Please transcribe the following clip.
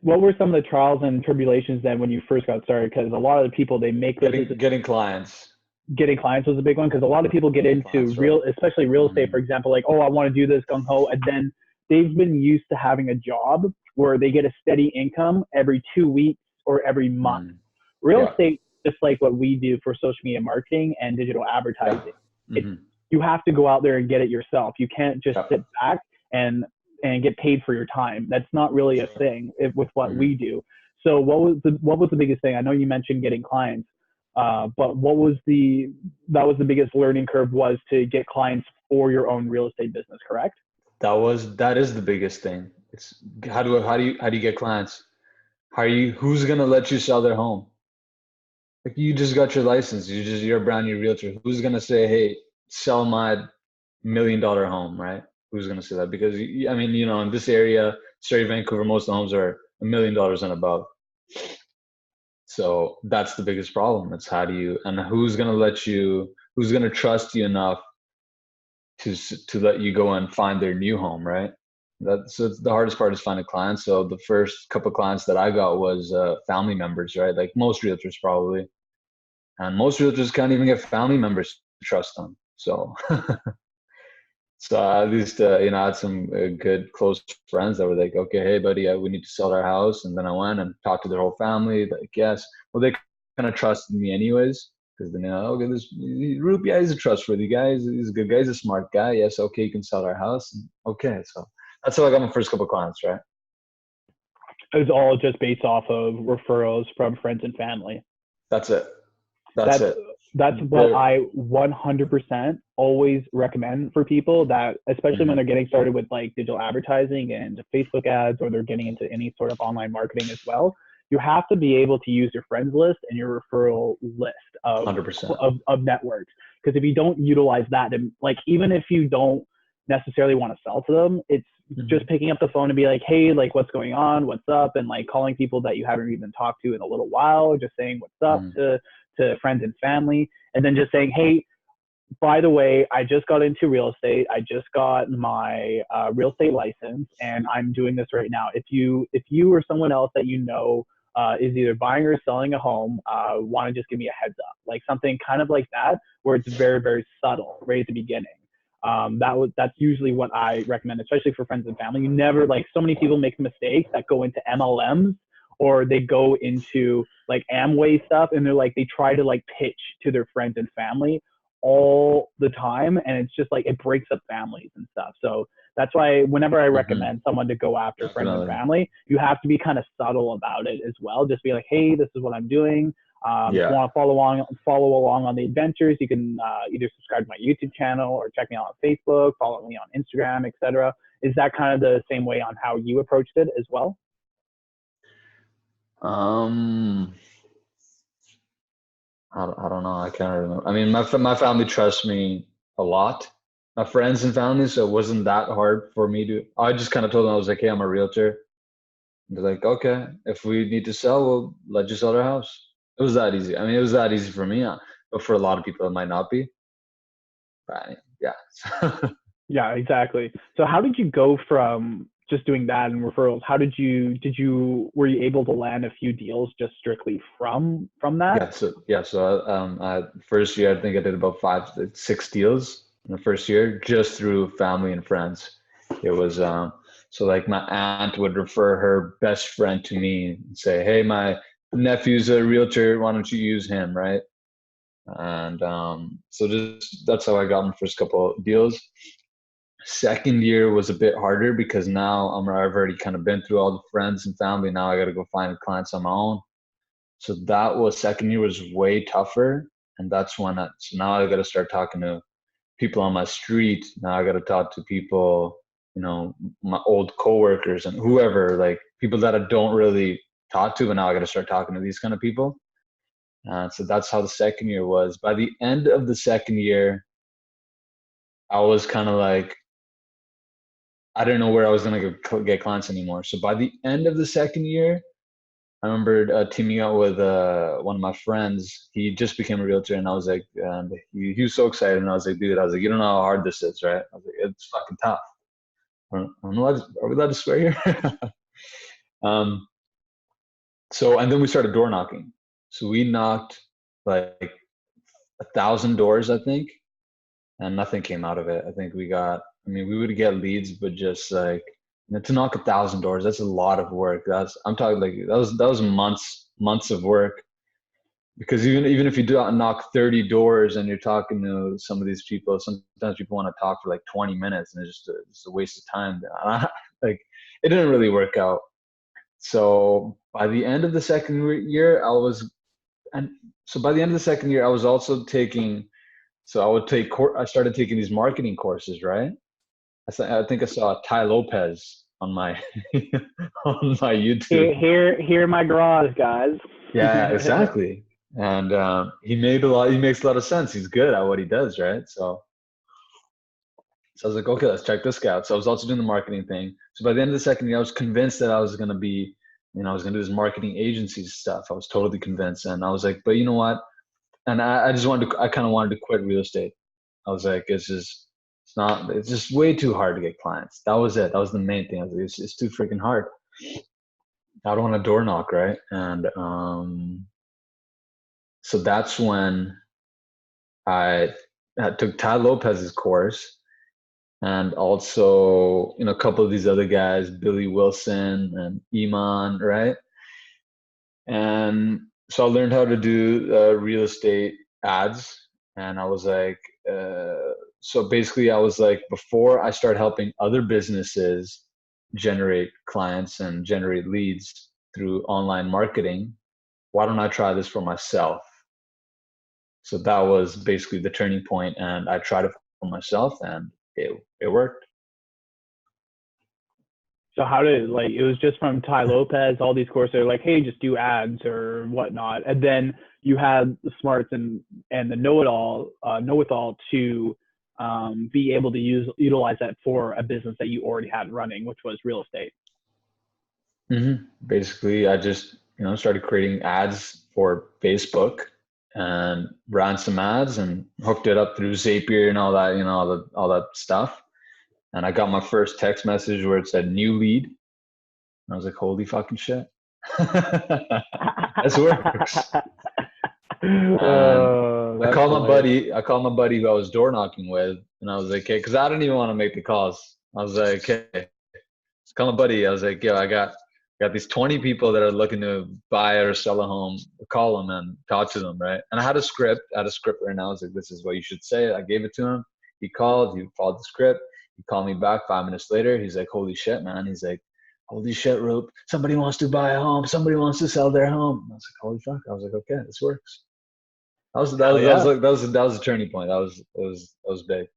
what were some of the trials and tribulations then when you first got started? Because a lot of the people, they make this as Getting clients, getting clients was a big one, because a lot of people get getting into clients, right? real, especially real estate, Hmm. for example, like, oh, I want to do this gung ho, and then they've been used to having a job where they get a steady income every 2 weeks or every month. Mm. Real Yeah, estate, just like what we do for social media marketing and digital yeah. advertising, it's, Hmm. you have to go out there and get it yourself. You can't just Yeah. sit back and get paid for your time. That's not really a Sure. thing with what Hmm. we do. So what was the biggest thing? I know you mentioned getting clients, but what was the biggest learning curve was to get clients for your own real estate business, correct? That is the biggest thing. It's how do you get clients? Who's gonna let you sell their home? Like you just got your license, you're a brand new realtor. Who's gonna say, hey, sell my $1 million home, right? Who's gonna say that? Because I mean, in this area, Surrey, Vancouver, most of the homes are $1 million and above. So that's the biggest problem. It's how do you, and who's gonna trust you enough to let you go and find their new home, right? It's the hardest part is finding clients. So the first couple of clients that I got was family members, right? Like most realtors probably, and most realtors can't even get family members to trust them. So so at least I had some good close friends that were like, okay, hey buddy, we need to sell our house, and then I went and talked to their whole family. Like, yes, well they kind of trusted me anyways because they know, okay, this Roop, yeah, he's a trustworthy guy. He's a good guy. He's a smart guy. Yes, okay, you can sell our house. And, okay, so that's how I got my first couple of clients, right? It was all just based off of referrals from friends and family. That's it. That's That's it. that's what There. I 100% always recommend for people, that especially when Mhm. they're getting started with like digital advertising and Facebook ads, or they're getting into any sort of online marketing as well. You have to be able to use your friends list and your referral list of 100%. networks, because if you don't utilize that, and like, even if you don't necessarily want to sell to them, it's just Hmm. picking up the phone and be like, hey, like, what's going on, what's up, and like calling people that you haven't even talked to in a little while, just saying what's up Hmm. to friends and family, and then just saying, hey, by the way, I just got into real estate. I just got my real estate license, and I'm doing this right now. If you or someone else that you know is either buying or selling a home, want to just give me a heads up, like something kind of like that, where it's very very subtle right at the beginning. That's usually what I recommend, especially for friends and family. You never, like, so many people make mistakes that go into MLMs, or they go into like Amway stuff, and they're like, they try to like pitch to their friends and family all the time, and it's just like it breaks up families and stuff. So that's why whenever I Hmm. recommend someone to go after friends and Definitely. family, you have to be kind of subtle about it as well. Just be like, hey, this is what I'm doing. If you Yeah. want to follow along on the adventures, you can either subscribe to my YouTube channel or check me out on Facebook, follow me on Instagram, etc. Is that kind of the same way on how you approached it as well? Um, I don't know. I can't remember. I mean, my family trusts me a lot. My friends and family, so it wasn't that hard for me to. I just kind of told them I was like, "Hey, I'm a realtor." They're like, "Okay, if we need to sell, we'll let you sell our house." It was that easy. I mean, it was that easy for me, but for a lot of people, it might not be. But yeah. Yeah, exactly. So how did you go from just doing that and referrals? How did you were you able to land a few deals just strictly from that? First year, I think I did about 6 deals in the first year, just through family and friends. It was so like my aunt would refer her best friend to me and say, "Hey, my nephew's a realtor. Why don't you use him?" Right? And so just that's how I got my first couple of deals. Second year was a bit harder because now I've already kind of been through all the friends and family. Now I got to go find clients on my own. So that was second year was way tougher. And that's when so now I got to start talking to people on my street. Now I got to talk to people, my old coworkers and whoever, like people that I don't really talk to, but now I got to start talking to these kind of people. So that's how the second year was. By the end of the second year, I was kind of like, I didn't know where I was going to get clients anymore. So by the end of the second year, I remember teaming up with one of my friends. He just became a realtor, and I was like, and he was so excited. And I was like, dude, I was like, you don't know how hard this is, right? I was like, it's fucking tough. Are we allowed to swear here? um, So, and then we started door knocking. So we knocked like 1,000 doors, I think, and nothing came out of it. I think we got, I mean, we would get leads, but just like, to knock 1,000 doors, that's a lot of work. I'm talking like, that was months of work. Because even if you do knock 30 doors and you're talking to some of these people, sometimes people want to talk for like 20 minutes and it's just a waste of time. Like, it didn't really work out. So by the end of the second year, by the end of the second year, I was also taking, so I started taking these marketing courses, right? I think I saw Ty Lopez on my on my YouTube. Hear my garage, guys. Yeah, exactly. And he makes a lot of sense. He's good at what he does, right? So I was like, okay, let's check this guy out. So I was also doing the marketing thing. So by the end of the second year, I was convinced that I was going to be, I was going to do this marketing agency stuff. I was totally convinced. And I was like, but you know what? And I kind of wanted to quit real estate. I was like, it's just way too hard to get clients. That was it. That was the main thing. I was like, it's too freaking hard. I don't want to door knock, right? And so that's when I took Ty Lopez's course, and also, a couple of these other guys, Billy Wilson and Iman, right? And so I learned how to do real estate ads. And I was like, so basically I was like, before I start helping other businesses generate clients and generate leads through online marketing, why don't I try this for myself? So that was basically the turning point, and I tried it for myself, and it worked. So how did it was just from Ty Lopez, all these courses are like, hey, just do ads or whatnot. And then you had the smarts and the know-it-all to be able to utilize that for a business that you already had running, which was real estate. Mm-hmm. Basically, I just, started creating ads for Facebook and ran some ads and hooked it up through Zapier and all that, all that stuff. And I got my first text message where it said new lead. And I was like, holy fucking shit. This works. I called my buddy who I was door knocking with, and I was like, hey, because I didn't even want to make the calls. I was like, hey, call my buddy. I was like, yo, I got these 20 people that are looking to buy or sell a home. Call them and talk to them, right? And I had a script right now. I was like, this is what you should say. I gave it to him. He called. He followed the script. He called me back 5 minutes later. He's like, holy shit, man. He's like, holy shit, Roop. Somebody wants to buy a home. Somebody wants to sell their home. I was like, holy fuck. I was like, okay, this works. That was a turning point. That was big.